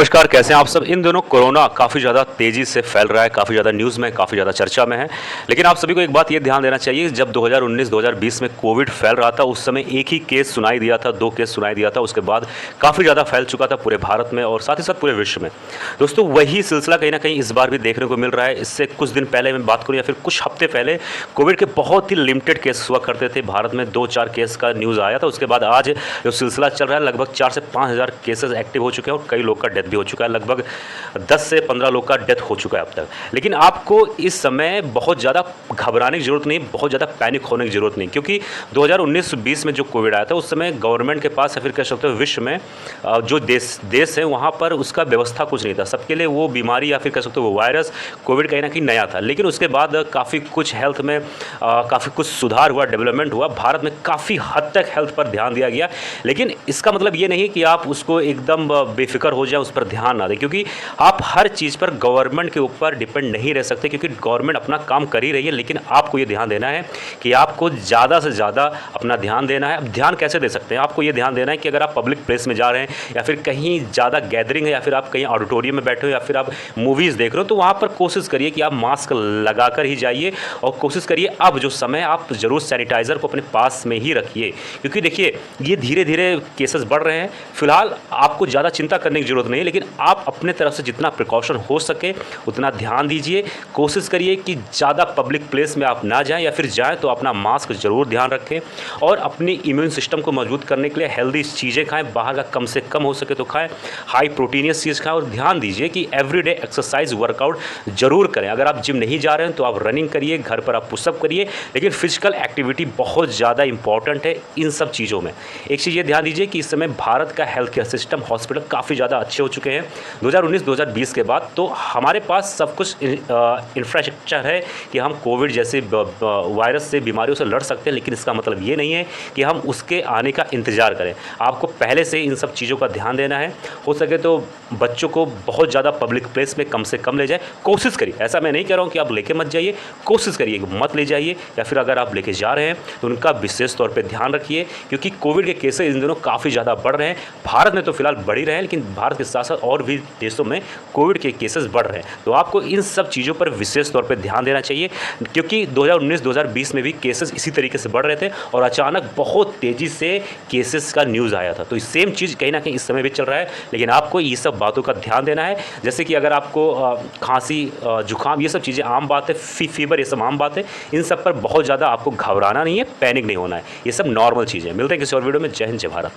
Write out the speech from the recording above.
नमस्कार, कैसे हैं आप सब। इन दिनों कोरोना काफ़ी ज़्यादा तेज़ी से फैल रहा है, काफ़ी ज़्यादा न्यूज़ में, काफ़ी ज़्यादा चर्चा में है। लेकिन आप सभी को एक बात ये ध्यान देना चाहिए, जब 2019-2020 में कोविड फैल रहा था, उस समय एक ही केस सुनाई दिया था, 2 केस सुनाई दिया था। उसके बाद काफ़ी ज़्यादा फैल चुका था पूरे भारत में और साथ ही साथ पूरे विश्व में। दोस्तों, वही सिलसिला कहीं न कहीं इस बार भी देखने को मिल रहा है। इससे कुछ दिन पहले मैं बात करूँ या फिर कुछ हफ्ते पहले कोविड के बहुत ही लिमिटेड केस हुआ करते थे। भारत में 2-4 केस का न्यूज़ आया था। उसके बाद आज जो सिलसिला चल रहा है, लगभग 4 से 5 हज़ार केसेज़ एक्टिव हो चुके हैं और कई लोग का डेथ भी हो चुका है। लगभग 10 से 15 लोग का डेथ हो चुका है अब तक। लेकिन आपको इस समय बहुत ज़्यादा घबराने की ज़रूरत नहीं, बहुत ज़्यादा पैनिक होने की ज़रूरत नहीं, क्योंकि 2019-20 में जो कोविड आया था, उस समय गवर्नमेंट के पास या फिर कह सकते हो विश्व में जो देश है वहाँ पर उसका व्यवस्था कुछ नहीं था। सबके लिए वो बीमारी या फिर कह सकते हो वो वायरस कोविड कहीं ना कहीं नया था। लेकिन उसके बाद काफ़ी कुछ हेल्थ में काफ़ी कुछ सुधार हुआ, डेवलपमेंट हुआ। भारत में काफ़ी हद तक हेल्थ पर ध्यान दिया गया। लेकिन इसका मतलब ये नहीं कि आप उसको एकदम बेफिक्र हो जाए, उस पर ध्यान ना दें, क्योंकि आप हर चीज़ पर गवर्नमेंट के ऊपर डिपेंड नहीं रह सकते, क्योंकि गवर्नमेंट अपना काम कर ही रही है। लेकिन आपको ये ध्यान देना है कि आपको ज़्यादा से ज़्यादा अपना ध्यान देना है। अब ध्यान कैसे दे सकते हैं? आपको ये ध्यान देना है कि अगर आप पब्लिक प्लेस में जा रहे हैं या फिर कहीं ज़्यादा गैदरिंग है या फिर आप कहीं ऑडिटोरियम में बैठे हो या फिर आप मूवीज़ देख रहे हो, तो वहाँ पर कोशिश करिए कि आप मास्क लगा कर ही जाइए और कोशिश करिए अब जो समय आप ज़रूर सैनिटाइज़र को अपने पास में ही रखिए, क्योंकि देखिए ये धीरे धीरे केसेस बढ़ रहे हैं। फिलहाल आपको ज़्यादा चिंता करने की ज़रूरत नहीं है, लेकिन आप अपने तरफ से जितना प्रिकॉशन हो सके उतना ध्यान दीजिए। कोशिश करिए कि ज़्यादा पब्लिक प्लेस में आप ना जाएं, या फिर जाएं तो अपना मास्क ज़रूर ध्यान रखें और अपनी इम्यून सिस्टम को मजबूत करने के लिए हेल्दी चीज़ें खाएं। बाहर का कम से कम हो सके तो खाएं, हाई प्रोटीनियस चीज़ खाएं और ध्यान दीजिए कि एवरीडे एक्सरसाइज वर्कआउट ज़रूर करें। अगर आप जिम नहीं जा रहे हैं तो आप रनिंग करिए, घर पर आप पुशअप करिए, लेकिन फिजिकल एक्टिविटी बहुत ज़्यादा इंपॉर्टेंट है इन सब चीज़ों में। एक चीज़ ये ध्यान दीजिए कि इस समय भारत का हेल्थ केयर सिस्टम, हॉस्पिटल काफ़ी ज़्यादा अच्छे हो चुके हैं 2019-2020 के बाद। तो हमारे पास सब कुछ इंफ्रास्ट्रक्चर है कि हम कोविड जैसे वायरस से, बीमारियों से लड़ सकते हैं। लेकिन इसका मतलब ये नहीं है कि हम उसके आने का इंतज़ार करें। आपको पहले से इन सब चीज़ों का ध्यान देना है। हो सके तो बच्चों को बहुत ज़्यादा पब्लिक प्लेस में कम से कम ले जाए। कोशिश करिए, ऐसा मैं नहीं कह रहा हूँ कि आप लेके मत जाइए, कोशिश करिए मत ले जाइए, या फिर अगर आप लेके जा रहे हैं तो उनका विशेष तौर पर ध्यान रखिए, क्योंकि कोविड के केसेस इन दिनों काफ़ी ज़्यादा बढ़ रहे हैं। भारत में तो फिलहाल बढ़ ही रहे हैं, लेकिन भारत के साथ साथ और भी देशों में कोविड के केसेस बढ़ रहे हैं। तो आपको इन सब चीज़ों पर विशेष तौर पर ध्यान देना चाहिए, क्योंकि 2019-2020 में भी केसेस इसी तरीके से बढ़ रहे थे और अचानक बहुत तेज़ी से केसेस का न्यूज़ आया था। तो सेम चीज़ कहीं ना कहीं इस समय भी चल रहा है, लेकिन आपको ये सब बातों का ध्यान देना है। जैसे कि अगर आपको खांसी, जुकाम, ये सब चीज़ें आम बात है, फीवर, ये सब आम बात है। इन सब पर बहुत ज़्यादा आपको घबराना नहीं है, पैनिक नहीं होना है। ये सब नॉर्मल चीज़ें। मिलते हैं किसी और वीडियो में। जय हिंद, जय भारत।